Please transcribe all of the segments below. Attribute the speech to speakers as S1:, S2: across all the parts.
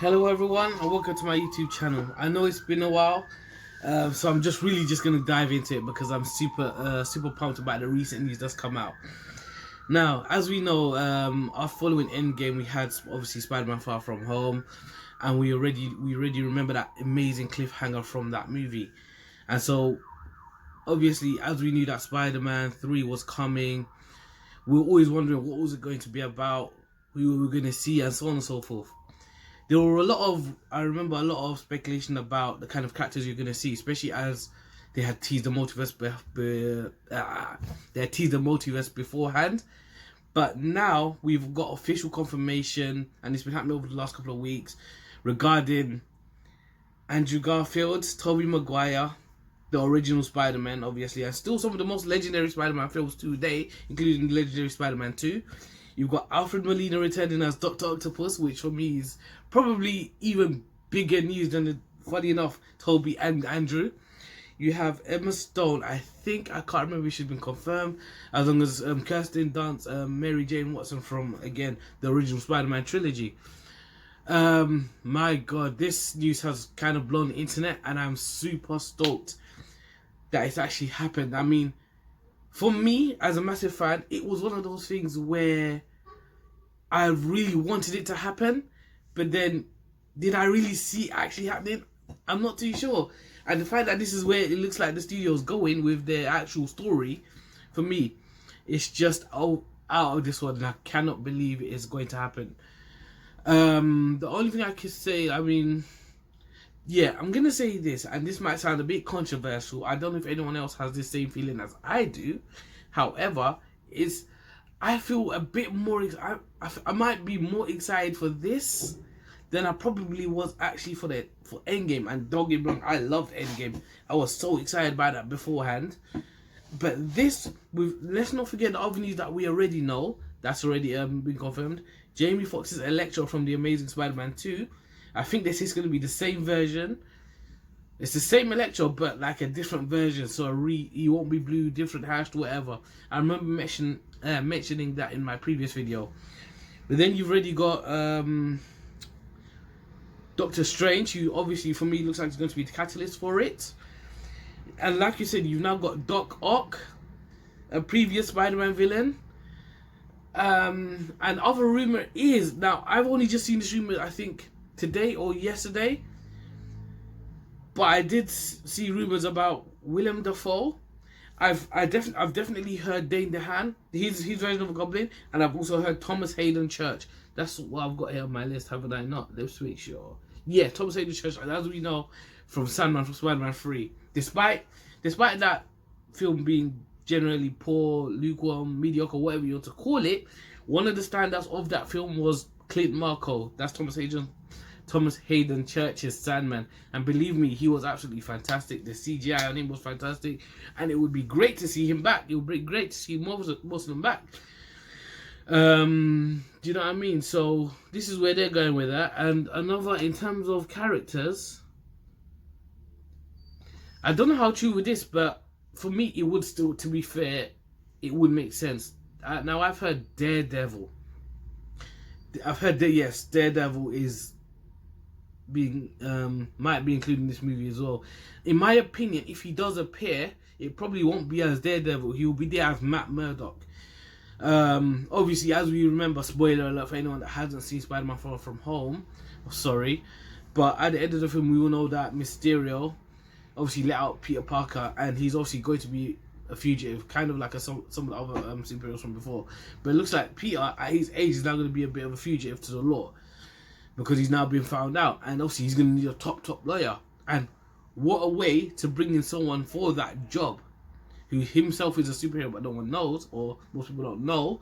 S1: Hello everyone and welcome to my YouTube channel. I know it's been a while, so I'm just gonna dive into it because I'm super pumped about the recent news that's come out. Now, as we know, our following Endgame, we had obviously Spider-Man Far From Home, and we already remember that amazing cliffhanger from that movie. And so, obviously, as we knew that Spider-Man 3 was coming, we were always wondering what was it going to be about, who we were going to see, and so on and so forth. There were I remember a lot of speculation about the kind of characters you're going to see, especially as they had teased the multiverse beforehand. But now we've got official confirmation, and it's been happening over the last couple of weeks, regarding Andrew Garfield, Tobey Maguire, the original Spider-Man, obviously, and still some of the most legendary Spider-Man films today, including the legendary Spider-Man 2. You've got Alfred Molina returning as Dr. Octopus, which for me is probably even bigger news than, funny enough, Tobey and Andrew. You have Emma Stone. I can't remember if she's been confirmed, as long as Kirsten Dunst, Mary Jane Watson from, again, the original Spider-Man trilogy. My God, this news has kind of blown the internet, and I'm super stoked that it's actually happened. I mean, for me, as a massive fan, it was one of those things where I really wanted it to happen, but then did I really see it actually happening? I'm not too sure. And the fact that this is where it looks like the studio's going with their actual story, for me, it's just out of this world, and I cannot believe it is going to happen. The only thing I could say, I mean, yeah, I'm going to say this, and this might sound a bit controversial. I don't know if anyone else has the same feeling as I do. However, I feel a bit more, I might be more excited for this than I probably was actually for Endgame. And don't get me wrong, I loved Endgame. I was so excited by that beforehand. But this, let's not forget the other news that we already know, that's already been confirmed. Jamie Foxx's Electro from The Amazing Spider-Man 2. I think this is going to be the same version. It's the same Electro, but like a different version. So he won't be blue, different hashed, whatever. I remember mentioning that in my previous video. But then you've already got Doctor Strange, who obviously for me looks like he's going to be the catalyst for it. And like you said, you've now got Doc Ock, a previous Spider-Man villain. And other rumor is, now I've only just seen this rumor, I think today or yesterday, but I did see rumors about Willem Dafoe. I've definitely heard Dane DeHaan, his version of a Goblin, and I've also heard Thomas Hayden Church. That's what I've got here on my list, haven't I not? Let's make sure. Yeah, Thomas Hayden Church, as we know from Sandman, from Spider-Man 3. Despite that film being generally poor, lukewarm, mediocre, whatever you want to call it, one of the standouts of that film was Clint Marco. That's Thomas Hayden Church's Sandman, and believe me, he was absolutely fantastic. The CGI on him was fantastic, and it would be great to see him back. It would be great to see most of them back. Do you know what I mean? So this is where they're going with that. And another, in terms of characters, I don't know how true with this, but for me, it would still, to be fair, it would make sense. Now I've heard Daredevil. I've heard that, yes, Daredevil is might be included in this movie as well. In my opinion, if he does appear, it probably won't be as Daredevil. He will be there as Matt Murdock. Obviously, as we remember, spoiler alert for anyone that hasn't seen Spider-Man Far From Home, sorry, but at the end of the film, we will know that Mysterio obviously let out Peter Parker, and he's obviously going to be a fugitive, kind of like some of the other superheroes from before. But it looks like Peter, at his age, is now going to be a bit of a fugitive to the law, because he's now been found out, and obviously he's going to need a top lawyer. And what a way to bring in someone for that job, who himself is a superhero but no one knows, or most people don't know,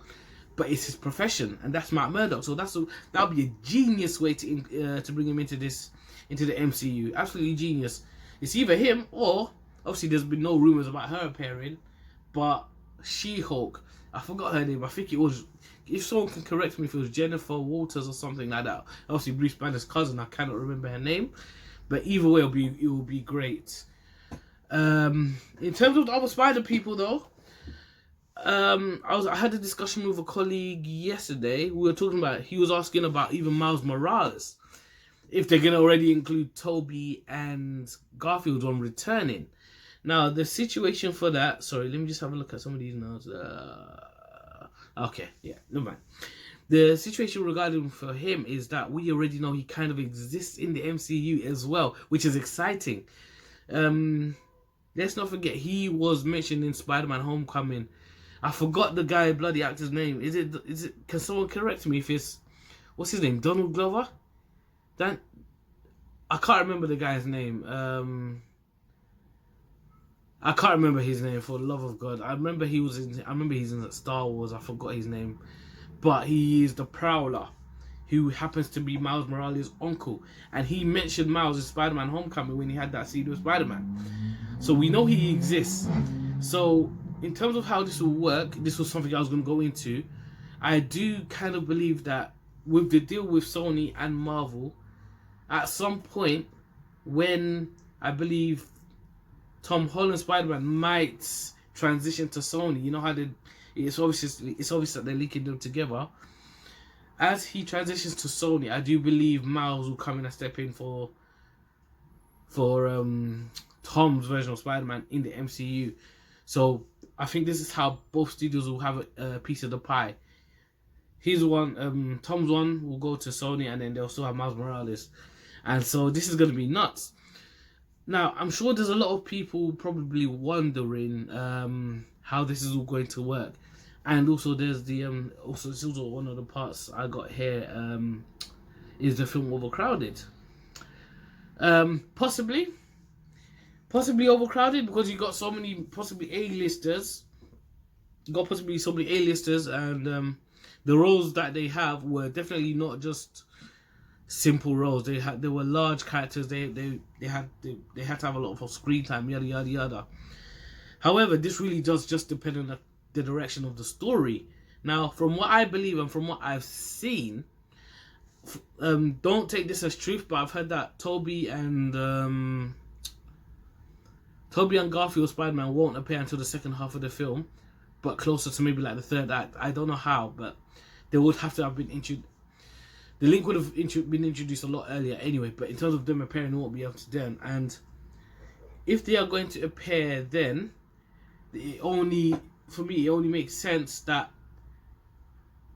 S1: but it's his profession, and that's Matt Murdock. So that'll be a genius way to bring him into the MCU. Absolutely genius. It's either him, or obviously there's been no rumors about her appearing, but She-Hulk, I forgot her name. I think it was, if someone can correct me, if it was Jennifer Walters or something like that. Obviously Bruce Banner's cousin, I cannot remember her name, but either way, it will be great. In terms of the other Spider people, though, I had a discussion with a colleague yesterday. We were talking about, he was asking about even Miles Morales. if they're gonna already include Tobey and Garfield on returning. Now the situation for that. Sorry, let me just have a look at some of these notes. Okay, yeah, never mind. The situation regarding for him is that we already know he kind of exists in the MCU as well, which is exciting. Let's not forget he was mentioned in Spider-Man Homecoming. I forgot the guy bloody actor's name. Is it? Can someone correct me if it's, what's his name? Donald Glover? I can't remember the guy's name. I can't remember his name, for the love of God. I remember he's in Star Wars. I forgot his name. But he is the Prowler, who happens to be Miles Morales' uncle. And he mentioned Miles in Spider-Man Homecoming when he had that scene with Spider-Man. So we know he exists. So in terms of how this will work, this was something I was going to go into. I do kind of believe that with the deal with Sony and Marvel, at some point when I believe Tom Holland Spider-Man might transition to Sony, you know how it's obvious that they're linking them together. As he transitions to Sony, I do believe Miles will come in and step in for Tom's version of Spider-Man in the MCU. So I think this is how both studios will have a piece of the pie. His one, Tom's one will go to Sony, and then they'll still have Miles Morales. And so this is going to be nuts. Now, I'm sure there's a lot of people probably wondering how this is all going to work. And also there's the also this is also one of the parts I got here is the film overcrowded. Possibly overcrowded because you got so many possibly A-listers. You got possibly so many A-listers, and the roles that they have were definitely not just simple roles. They were large characters. They had to have a lot of screen time. Yada yada yada. However, this really does just depend on the direction of the story. Now, from what I believe and from what I've seen, don't take this as truth, but I've heard that Tobey and Garfield Spider-Man won't appear until the second half of the film, but closer to maybe like the third act. I don't know how, but they would have to have been introduced. The link would have been introduced a lot earlier anyway, but in terms of them appearing, it won't be up to them. And if they are going to appear then, for me, it only makes sense that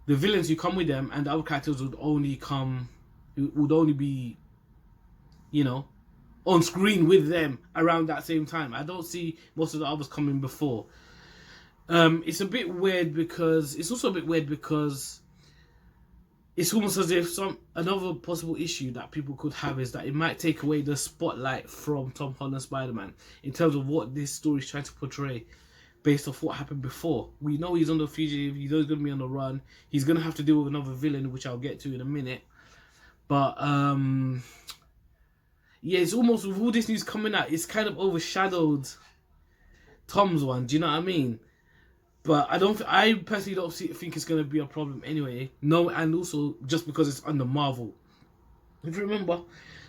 S1: the villains who come with them and the other characters would only be, you know, on screen with them around that same time. I don't see most of the others coming before. It's also a bit weird because it's almost as if another possible issue that people could have is that it might take away the spotlight from Tom Holland Spider-Man in terms of what this story is trying to portray based off what happened before. We know he's on the fugitive, he's always going to be on the run, he's going to have to deal with another villain, which I'll get to in a minute. But yeah, it's almost with all this news coming out, it's kind of overshadowed Tom's one, do you know what I mean? But I personally don't think it's going to be a problem anyway. No, and also just because it's under Marvel. If you remember,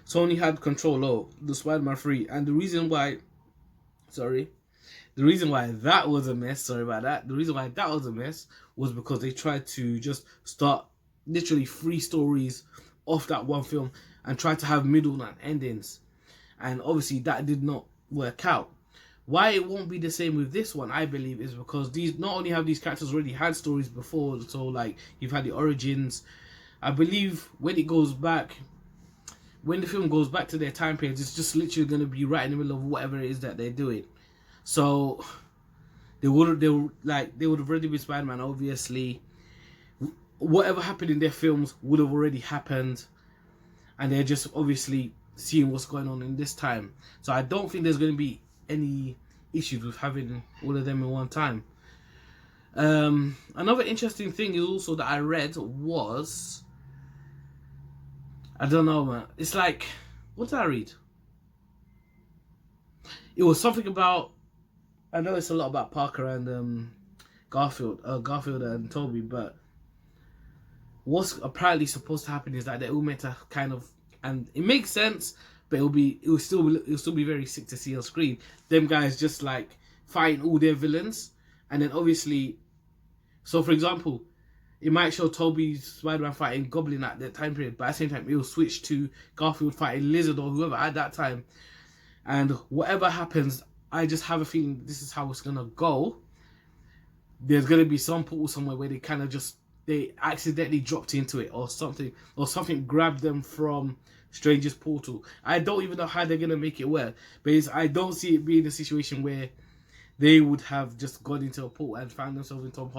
S1: Sony had control of the Spider-Man 3, and the reason why that was a mess, was because they tried to just start literally 3 stories off that one film and try to have middle and endings. And obviously that did not work out. Why it won't be the same with this one, I believe, is because these not only have these characters already had stories before, so like you've had the origins. I believe when the film goes back to their time periods, it's just literally going to be right in the middle of whatever it is that they're doing. So they would have already been Spider-Man. Obviously, whatever happened in their films would have already happened, and they're just obviously seeing what's going on in this time. So I don't think there's going to be any issues with having all of them in one time. Another interesting thing is also that I read was, I don't know, man. It's like, what did I read? It was something about, I know it's a lot about Parker and Garfield and Tobey, but what's apparently supposed to happen is that they're all meant to kind of, and it makes sense, but it'll still be very sick to see on screen. Them guys just like fighting all their villains, and then obviously, so for example, it might show Tobey's Spider-Man fighting Goblin at that time period, but at the same time it will switch to Garfield fighting Lizard or whoever at that time. And whatever happens, I just have a feeling this is how it's gonna go. There's gonna be some portal somewhere where they kind of just they accidentally dropped into it or something grabbed them from Stranger's portal. I don't even know how they're gonna make it work, but I don't see it being a situation where they would have just gone into a portal and found themselves in Tom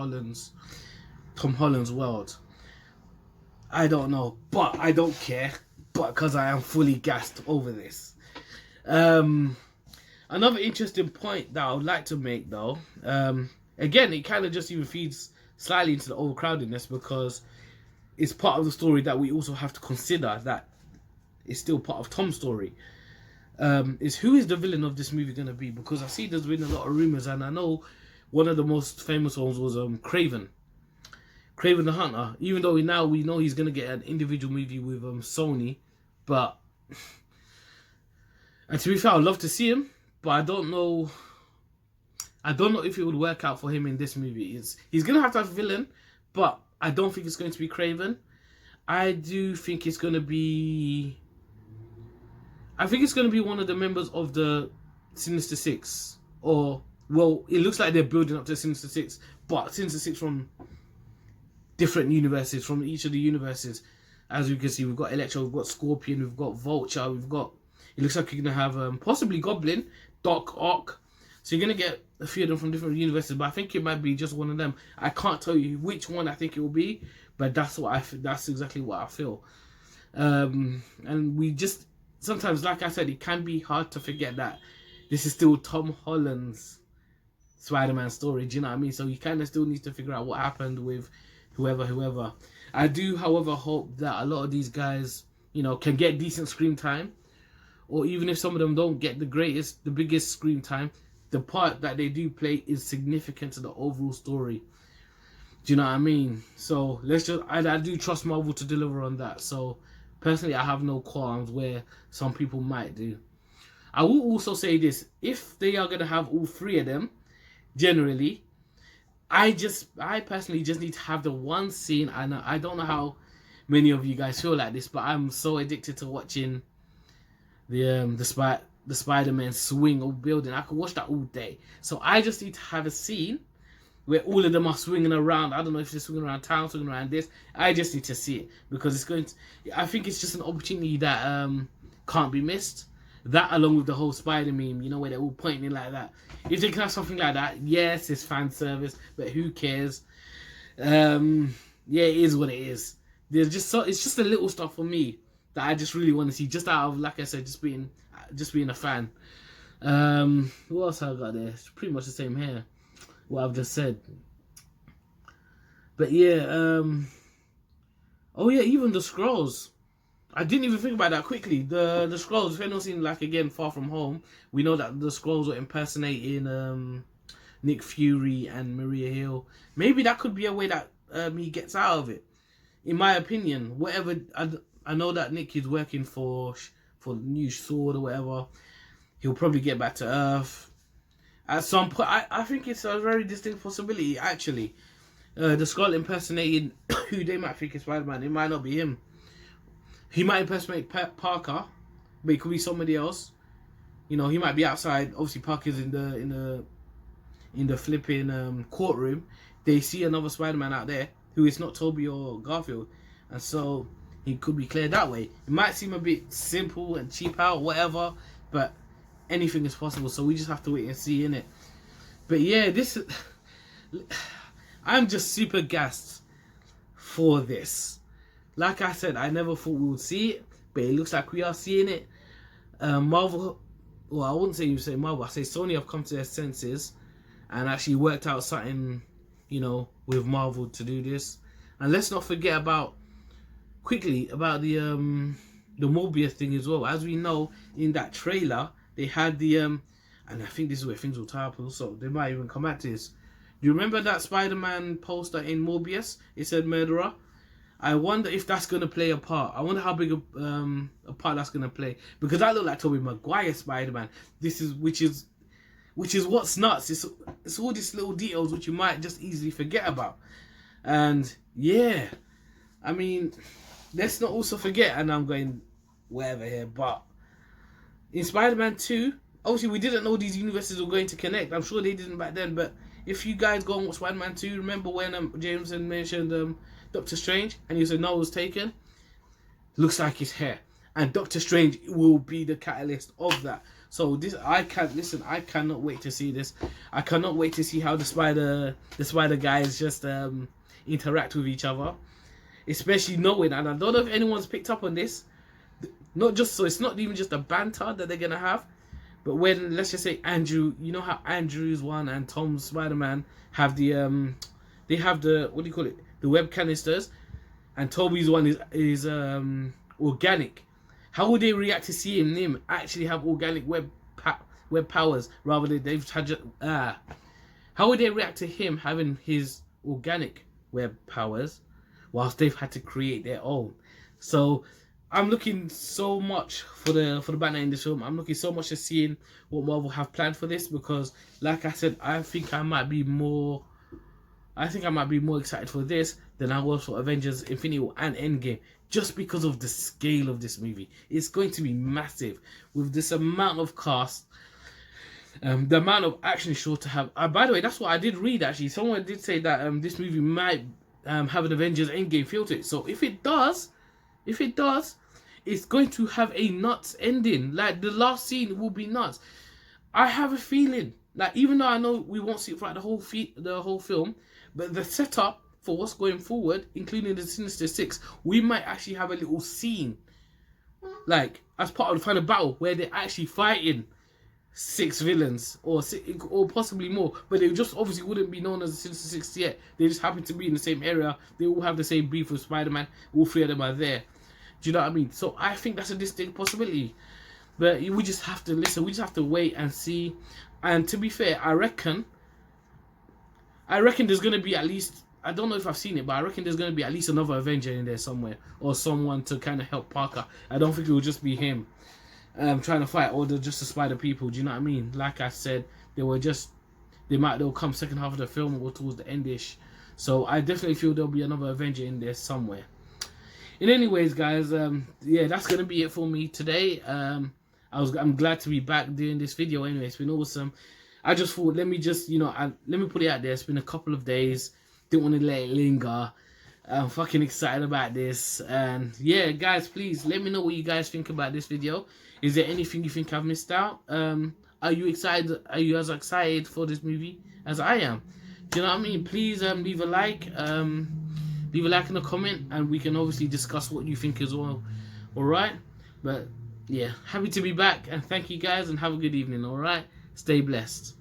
S1: Holland's world. I don't know, but I don't care, but because I am fully gassed over this. Another interesting point that I would like to make though, again, it kind of just even feeds slightly into the overcrowdedness, because it's part of the story that we also have to consider that it's still part of Tom's story. Is who is the villain of this movie going to be? Because I see there's been a lot of rumors, and I know one of the most famous ones was Craven the Hunter. Even though we know he's going to get an individual movie with Sony, but and to be fair, I'd love to see him, but I don't know if it would work out for him in this movie. He's going to have a villain, but I don't think it's going to be Craven. I do think it's going to be... I think it's going to be one of the members of the Sinister Six. Or, well, it looks like they're building up to Sinister Six, but Sinister Six from different universes, from each of the universes. As you can see, we've got Electro, we've got Scorpion, we've got Vulture, we've got... It looks like you're going to have possibly Goblin, Doc Ock. So you're going to get a few of them from different universes, but I think it might be just one of them. I can't tell you which one I think it will be, but that's exactly what I feel. And we just... Sometimes, like I said, it can be hard to forget that this is still Tom Holland's Spider-Man story. Do you know what I mean? So you kind of still need to figure out what happened with whoever. I do, however, hope that a lot of these guys, can get decent screen time. Or even if some of them don't get the biggest screen time, the part that they do play is significant to the overall story. Do you know what I mean? So I do trust Marvel to deliver on that. So personally, I have no qualms where some people might do. I will also say this: if they are going to have all three of them, generally, I personally just need to have the one scene. And I don't know how many of you guys feel like this, but I'm so addicted to watching the Spider-Man swing or building. I could watch that all day. So I just need to have a scene where all of them are swinging around. I don't know if they're swinging around town, swinging around this. I just need to see it, because I think it's just an opportunity that can't be missed. That, along with the whole Spider meme, where they're all pointing like that. If they can have something like that, yes, it's fan service, but who cares? Yeah, it is what it is. It's just a little stuff for me that I just really want to see, just out of, like I said, just being a fan. What else have I got there? It's pretty much the same here, what I've just said. But yeah, oh yeah, even the Skrulls. I didn't even think about that quickly. The Skrulls, if anyone's seen, like, again, Far From Home, we know that the Skrulls were impersonating Nick Fury and Maria Hill. Maybe that could be a way that he gets out of it. In my opinion, whatever, I know that Nick is working for the new sword or whatever. He'll probably get back to Earth at some point. I think it's a very distinct possibility, actually. The Skrull impersonating who they might think is Spider-Man. It might not be him. He might impersonate Parker, but it could be somebody else. He might be outside. Obviously, Parker's in the flipping courtroom. They see another Spider-Man out there who is not Tobey or Garfield, and so he could be cleared that way. It might seem a bit simple and cheap out, whatever, but anything is possible. So we just have to wait and see, innit? But yeah, I'm just super gassed for this. Like I said, I never thought we would see it, but it looks like we are seeing it. Marvel, well, I wouldn't say Marvel, I say Sony have come to their senses and actually worked out something, with Marvel to do this. And let's not forget about the Morbius thing as well. As we know, in that trailer, they had and I think this is where things will tie up also. They might even come at this. Do you remember that Spider-Man poster in Morbius? It said murderer. I wonder if that's going to play a part. I wonder how big a part that's going to play. Because that looked like Tobey Maguire Spider-Man. Which is what's nuts. It's all these little details which you might just easily forget about. And yeah, I mean, let's not also forget, and I'm going wherever here, but in Spider-Man 2, obviously we didn't know these universes were going to connect. I'm sure they didn't back then, but if you guys go and watch Spider-Man 2, remember when Jameson mentioned Doctor Strange and he said no, it was taken? Looks like his hair. And Doctor Strange will be the catalyst of that. So this, I cannot wait to see this. I cannot wait to see how the spider guys just interact with each other. Especially knowing, and I don't know if anyone's picked up on this, not just so it's not even just a banter that they're gonna have, but when, let's just say, Andrew, you know how Andrew's one and Tom's Spider-Man have the they have the, what do you call it, the web canisters, and Toby's one is organic. How would they react to seeing him actually have organic web powers rather than they've had how would they react to him having his organic web powers whilst they've had to create their own? So I'm looking so much for the Batman in this film. I'm looking so much to seeing what Marvel have planned for this, because like I said, I think I might be more excited for this than I was for Avengers Infinity War and Endgame, just because of the scale of this movie. It's going to be massive with this amount of cast, the amount of action sure to have. By the way, that's what I did read actually. Someone did say that this movie might have an Avengers Endgame feel to it. So if it does, it's going to have a nuts ending. Like, the last scene will be nuts. I have a feeling, like, even though I know we won't see it throughout the whole film, but the setup for what's going forward, including the Sinister Six, we might actually have a little scene, like, as part of the final battle, where they're actually fighting 6 villains, or possibly more, but they just obviously wouldn't be known as the Sinister Six yet. They just happen to be in the same area. They all have the same beef with Spider-Man. All 3 of them are there. Do you know what I mean? So I think that's a distinct possibility. But we just have to listen. We just have to wait and see. And to be fair, I reckon there's going to be at least, I don't know if I've seen it, but I reckon there's going to be at least another Avenger in there somewhere, or someone to kind of help Parker. I don't think it will just be him trying to fight all just the Spider people. Do you know what I mean? Like I said, they'll come second half of the film or towards the endish. So I definitely feel there'll be another Avenger in there somewhere. In anyways, guys, yeah, that's gonna be it for me today. I'm glad to be back doing this video. Anyway, it's been awesome. I just thought, let me just, let me put it out there. It's been a couple of days. Didn't want to let it linger. I'm fucking excited about this. And yeah, guys, please let me know what you guys think about this video. Is there anything you think I've missed out? Are you excited? Are you as excited for this movie as I am? Do you know what I mean? Please leave a like. Leave a like and a comment, and we can obviously discuss what you think as well. Alright? But yeah, happy to be back, and thank you guys, and have a good evening. Alright? Stay blessed.